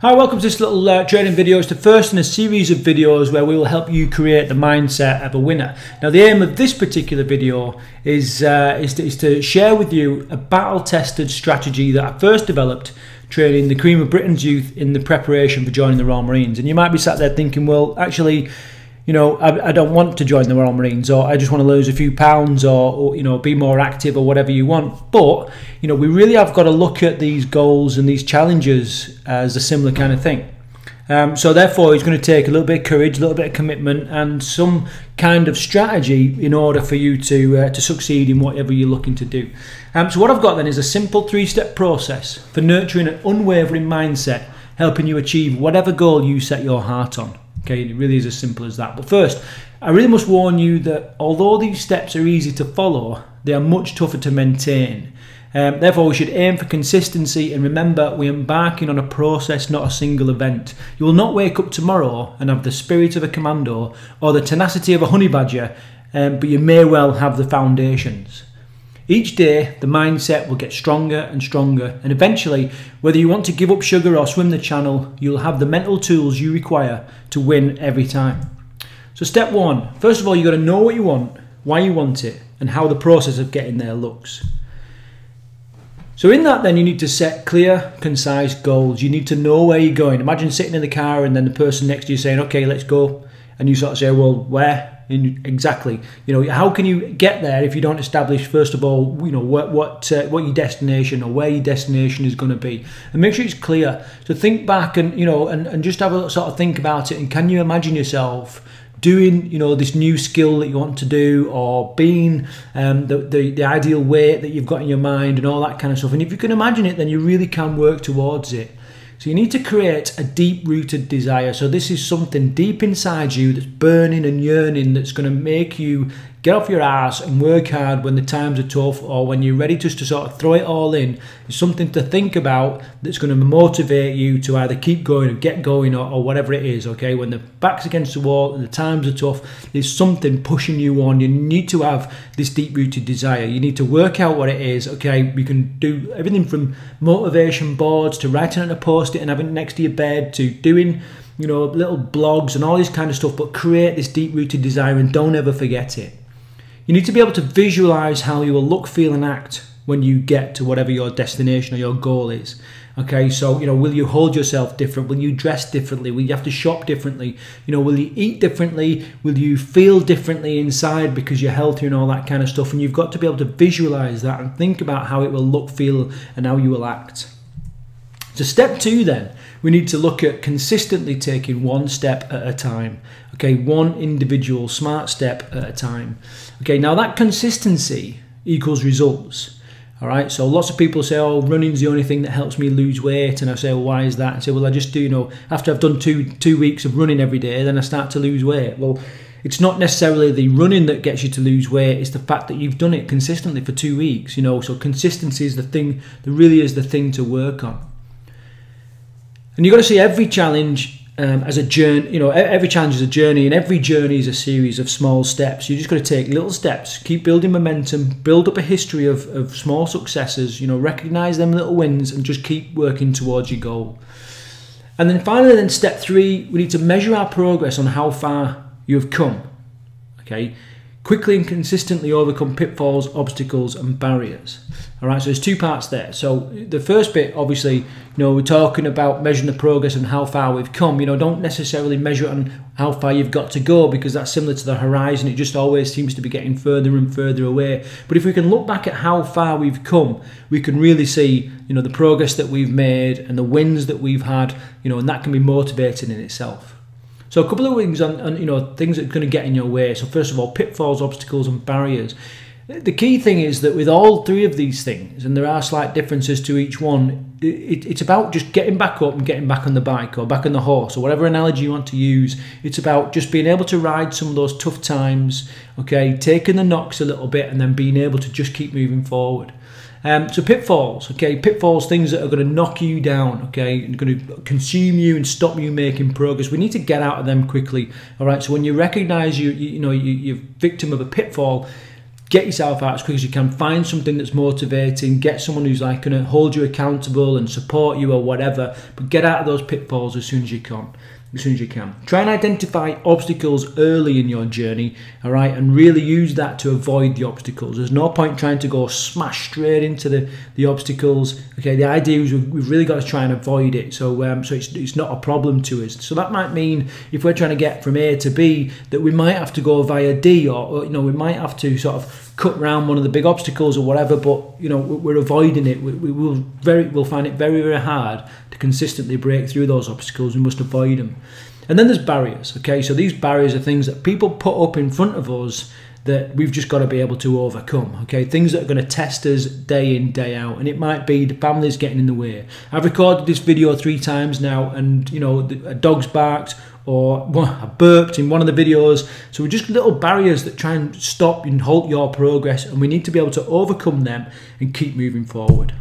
Hi, welcome to this little training video. It's the first in a series of videos where we will help you create the mindset of a winner. Now, the aim of this particular video is to share with you a battle-tested strategy that I first developed training the cream of Britain's youth in the preparation for joining the Royal Marines. And you might be sat there thinking, well, actually, you know, I don't want to join the Royal Marines, or I just want to lose a few pounds, or you know, be more active, or whatever you want. But you know, we really have got to look at these goals and these challenges as a similar kind of thing. So therefore, it's going to take a little bit of courage, a little bit of commitment, and some kind of strategy in order for you to succeed in whatever you're looking to do. So what I've got then is a simple 3-step process for nurturing an unwavering mindset, helping you achieve whatever goal you set your heart on. Okay, it really is as simple as that. But first, I really must warn you that although these steps are easy to follow, they are much tougher to maintain. Therefore, we should aim for consistency, and remember, we're embarking on a process, not a single event. You will not wake up tomorrow and have the spirit of a commando or the tenacity of a honey badger, but you may well have the foundations. Each day, the mindset will get stronger and stronger, and eventually, whether you want to give up sugar or swim the channel, you'll have the mental tools you require to win every time. So step 1, first of all, you've got to know what you want, why you want it, and how the process of getting there looks. So in that then, you need to set clear, concise goals. You need to know where you're going. Imagine sitting in the car and then the person next to you saying, okay, let's go. And you sort of say, well, where? Exactly. You know, how can you get there if you don't establish, first of all, you know, what your destination or where your destination is going to be, and make sure it's clear. So think back and, you know, and just have a sort of think about it. And can you imagine yourself doing, you know, this new skill that you want to do, or being the ideal weight that you've got in your mind and all that kind of stuff? And if you can imagine it, then you really can work towards it. So you need to create a deep-rooted desire. So this is something deep inside you that's burning and yearning, that's going to make you get off your ass and work hard when the times are tough, or when you're ready just to sort of throw it all in. It's something to think about that's going to motivate you to either keep going or get going, or whatever it is, okay? When the back's against the wall and the times are tough, there's something pushing you on. You need to have this deep-rooted desire. You need to work out what it is, okay? You can do everything from motivation boards to writing on a post-it and having it next to your bed, to doing, you know, little blogs and all this kind of stuff, but create this deep-rooted desire and don't ever forget it. You need to be able to visualize how you will look, feel and act when you get to whatever your destination or your goal is. Okay, so, you know, will you hold yourself different? Will you dress differently? Will you have to shop differently? You know, will you eat differently? Will you feel differently inside because you're healthier and all that kind of stuff? And you've got to be able to visualize that and think about how it will look, feel and how you will act. So step 2 then, we need to look at consistently taking one step at a time. Okay, one individual smart step at a time. Okay, now that consistency equals results. All right, so lots of people say, oh, running's the only thing that helps me lose weight. And I say, well, why is that? I say, well, I just do, you know, after I've done two weeks of running every day, then I start to lose weight. Well, it's not necessarily the running that gets you to lose weight. It's the fact that you've done it consistently for 2 weeks, you know. So consistency is the thing, that really is the thing to work on. And you've got to see every challenge as a journey. You know, every challenge is a journey, and every journey is a series of small steps. You just got to take little steps, keep building momentum, build up a history of small successes, you know, recognize them little wins, and just keep working towards your goal. And then finally, then step 3, we need to measure our progress on how far you have come. Okay, quickly and consistently overcome pitfalls, obstacles and barriers. All right, so there's 2 parts there. So the first bit, obviously, you know, we're talking about measuring the progress and how far we've come. You know, don't necessarily measure it on how far you've got to go, because that's similar to the horizon. It just always seems to be getting further and further away. But if we can look back at how far we've come, we can really see, you know, the progress that we've made and the wins that we've had, you know, and that can be motivating in itself. So a couple of things on you know, things that are going to get in your way. So first of all, pitfalls, obstacles and barriers. The key thing is that with all 3 of these things, and there are slight differences to each one, it's about just getting back up and getting back on the bike or back on the horse, or whatever analogy you want to use. It's about just being able to ride some of those tough times, okay, taking the knocks a little bit, and then being able to just keep moving forward. So pitfalls, okay, pitfalls, things that are going to knock you down, okay, and going to consume you and stop you making progress. We need to get out of them quickly. All right, so when you recognize you're victim of a pitfall, get yourself out as quick as you can, find something that's motivating, get someone who's like going to hold you accountable and support you or whatever, but get out of those pitfalls as soon as you can. Try and identify obstacles early in your journey, all right, and really use that to avoid the obstacles. There's no point trying to go smash straight into the obstacles. Okay, the idea is we've really got to try and avoid it, so it's not a problem to us. So that might mean if we're trying to get from A to B, that we might have to go via D, or you know, we might have to sort of cut around one of the big obstacles or whatever, but you know, we're avoiding it. We'll find it very, very hard to consistently break through those obstacles. We must avoid them. And then there's barriers, okay? So these barriers are things that people put up in front of us that we've just got to be able to overcome, okay? Things that are going to test us day in, day out, and it might be the family's getting in the way. I've recorded this video 3 times now, and you know, a dog's barked, or I burped in one of the videos. So we're just little barriers that try and stop and halt your progress, and we need to be able to overcome them and keep moving forward.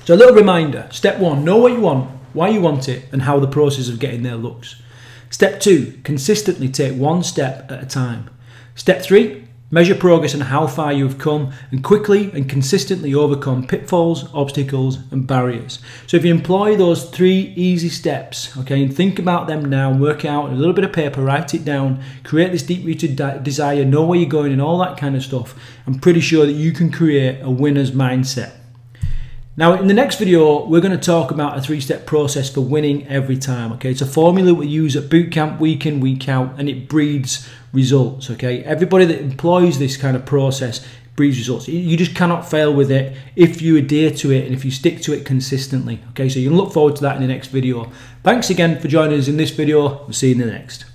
So a little reminder, step 1, know what you want, why you want it, and how the process of getting there looks. Step 2, consistently take 1 step at a time. Step 3, measure progress and how far you have come, and quickly and consistently overcome pitfalls, obstacles, and barriers. So if you employ those 3 easy steps, okay, and think about them now, and work out a little bit of paper, write it down, create this deep-rooted desire, know where you're going and all that kind of stuff, I'm pretty sure that you can create a winner's mindset. Now, in the next video, we're going to talk about a 3-step process for winning every time, okay? It's a formula we use at bootcamp week in, week out, and it breeds results, okay? Everybody that employs this kind of process breeds results. You just cannot fail with it if you adhere to it and if you stick to it consistently, okay? So you can look forward to that in the next video. Thanks again for joining us in this video. We'll see you in the next.